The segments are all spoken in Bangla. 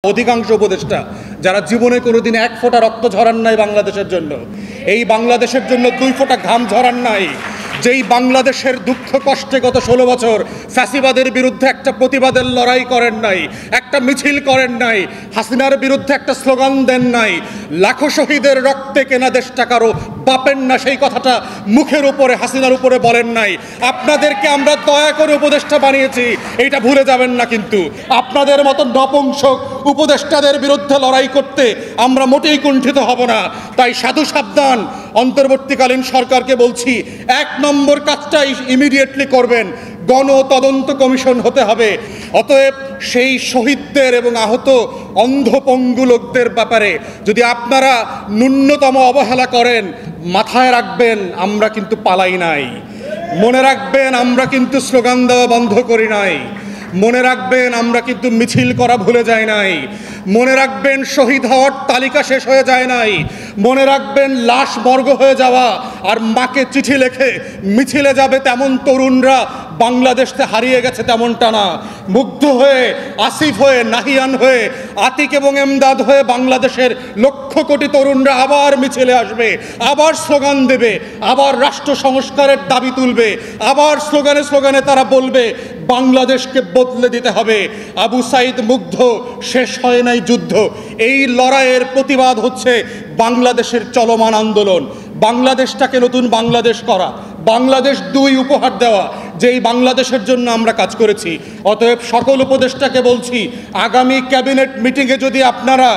অধিকাংশ উপদেষ্টা যারা জীবনে কোনোদিন এক ফোঁটা রক্ত ঝরান নাই বাংলাদেশের জন্য, এই বাংলাদেশের জন্য 2 ফোঁটা ঘাম ঝরান নাই, যেই বাংলাদেশের দুঃখ কষ্টে গত 16 বছর ফ্যাসিবাদের বিরুদ্ধে একটা প্রতিবাদের লড়াই করেন নাই, একটা মিছিল করেন নাই, হাসিনার বিরুদ্ধে একটা স্লোগান দেন নাই, লাখো শহীদের রক্তে কেনা দেশটা কারো বাপের না, সেই কথাটা মুখের উপরে হাসিনার উপরে বলেন নাই। আপনাদেরকে আমরা দয়া করে উপদেষ্টা বানিয়েছি, এইটা ভুলে যাবেন না। কিন্তু আপনাদের মতো নপুংসক উপদেষ্টাদের বিরুদ্ধে লড়াই করতে আমরা মোটেই কুণ্ঠিত হব না। তাই সাধু সাবধান, অন্তর্বর্তীকালীন সরকারকে বলছি, 1 নম্বর কাজটাই ইমিডিয়েটলি করবেন, গণতদন্ত কমিশন হতে হবে। অতএব সেই শহীদদের এবং আহত অন্ধপঙ্গু লোকদের ব্যাপারে যদি আপনারা ন্যূনতম অবহেলা করেন, মাথায় রাখবেন আমরা কিন্তু পালাই নাই। মনে রাখবেন আমরা কিন্তু স্লোগান দেওয়া বন্ধ করি নাই। মনে রাখবেন আমরা কিন্তু মিছিল করা ভুলে যাই নাই। মনে রাখবেন শহীদ হওয়ার তালিকা শেষ হয়ে যায় নাই। মনে রাখবেন লাশ মর্গ হয়ে যাওয়া আর মাকে চিঠি লেখে মিছিলে যাবে তেমন তরুণরা বাংলাদেশে হারিয়ে গেছে তেমনটা না। মুগ্ধ হয়ে, আসিফ হয়ে, নাহিয়ান হয়ে, আতিক এবং এমদাদ হয়ে বাংলাদেশের লক্ষ কোটি তরুণরা আবার মিছিলে আসবে, আবার স্লোগান দেবে, আবার রাষ্ট্র সংস্কারের দাবি তুলবে, আবার স্লোগানে স্লোগানে তারা বলবে বাংলাদেশকে বদলে দিতে হবে। আবু সাইদ মুগ্ধ, শেষ হয় নাই যুদ্ধ। এই লড়াইয়ের প্রতিবাদ হচ্ছে বাংলাদেশের চলমান আন্দোলন। বাংলাদেশটাকে নতুন বাংলাদেশ করা, বাংলাদেশ 2 উপহার দেওয়া, যেই বাংলাদেশের জন্য আমরা কাজ করেছি। অতএব সকল উপদেষ্টাকে বলছি, আগামী ক্যাবিনেট মিটিংয়ে যদি আপনারা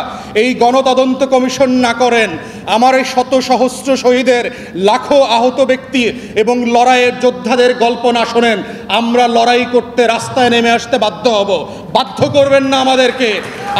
এই গণতদন্ত কমিশন না করেন, আমার এই শত সহস্র শহীদের, লাখো আহত ব্যক্তি এবং লড়াইয়ের যোদ্ধাদের গল্প না শোনেন, আমরা লড়াই করতে রাস্তায় নেমে আসতে বাধ্য হব। বাধ্য করবেন না আমাদেরকে।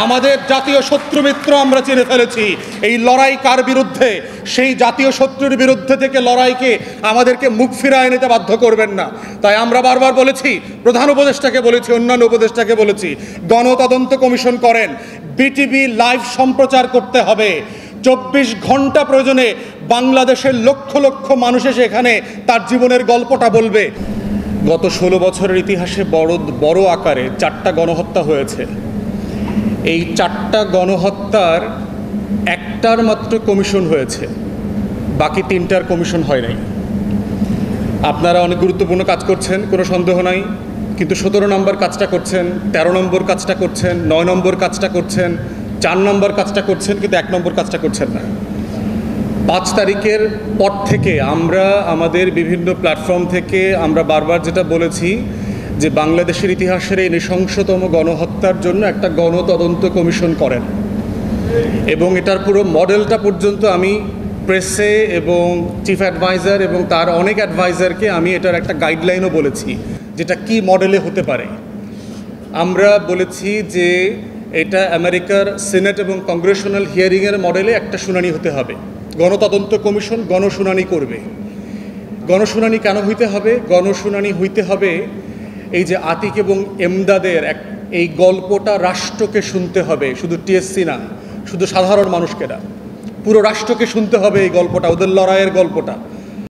আমাদের জাতীয় শত্রু মিত্র আমরা চিনে ফেলেছি। এই লড়াই কার বিরুদ্ধে? সেই জাতীয় শত্রুর বিরুদ্ধে থেকে লড়াইকে আমাদেরকে মুখ ফিরায় নিতে বাধ্য করবেন না। তাই আমরা বারবার বলেছি, প্রধান উপদেষ্টাকে বলেছি, অন্যান্য উপদেষ্টাকে বলেছি, গণতদন্ত কমিশন করেন। বিটিভি লাইভ সম্প্রচার করতে হবে। 24 ঘন্টা প্রয়োজনে বাংলাদেশের লক্ষ লক্ষ মানুষ এসে এখানে তার জীবনের গল্পটা বলবে। গত 16 বছরের ইতিহাসে বড় আকারে 4টা গণহত্যা হয়েছে। এই 4টা গণহত্যার একটার মাত্র কমিশন হয়েছে, বাকি 3টার কমিশন হয় নাই। আপনারা অনেক গুরুত্বপূর্ণ কাজ করছেন, কোনো সন্দেহ নাই, কিন্তু 17 নম্বর কাজটা করছেন, 13 নম্বর কাজটা করছেন, 9 নম্বর কাজটা করছেন, 4 নম্বর কাজটা করছেন, কিন্তু 1 নম্বর কাজটা করছেন না। 5 তারিখের পর থেকে আমরা আমাদের বিভিন্ন প্ল্যাটফর্ম থেকে আমরা বারবার যেটা বলেছি যে বাংলাদেশের ইতিহাসের এই নৃশংসতম গণহত্যার জন্য একটা গণতদন্ত কমিশন করেন, এবং এটার পুরো মডেলটা পর্যন্ত আমি প্রেসে এবং চিফ অ্যাডভাইজার এবং তার অনেক অ্যাডভাইজারকে আমি এটার একটা গাইডলাইনও বলেছি, যেটা কি মডেলে হতে পারে। আমরা বলেছি যে এটা আমেরিকার সিনেট এবং কংগ্রেশনাল হিয়ারিংয়ের মডেলে একটা শুনানি হতে হবে। গণতদন্ত কমিশন গণশুনানি করবে। গণশুনানি কেন হইতে হবে? গণশুনানি হইতে হবে এই যে আতিক এবং এমদাদের এই গল্পটা রাষ্ট্রকে শুনতে হবে, শুধু টিএসসি না, শুধু সাধারণ মানুষকে না, পুরো রাষ্ট্রকে শুনতে হবে এই গল্পটা, ওদের লড়াইয়ের গল্পটা।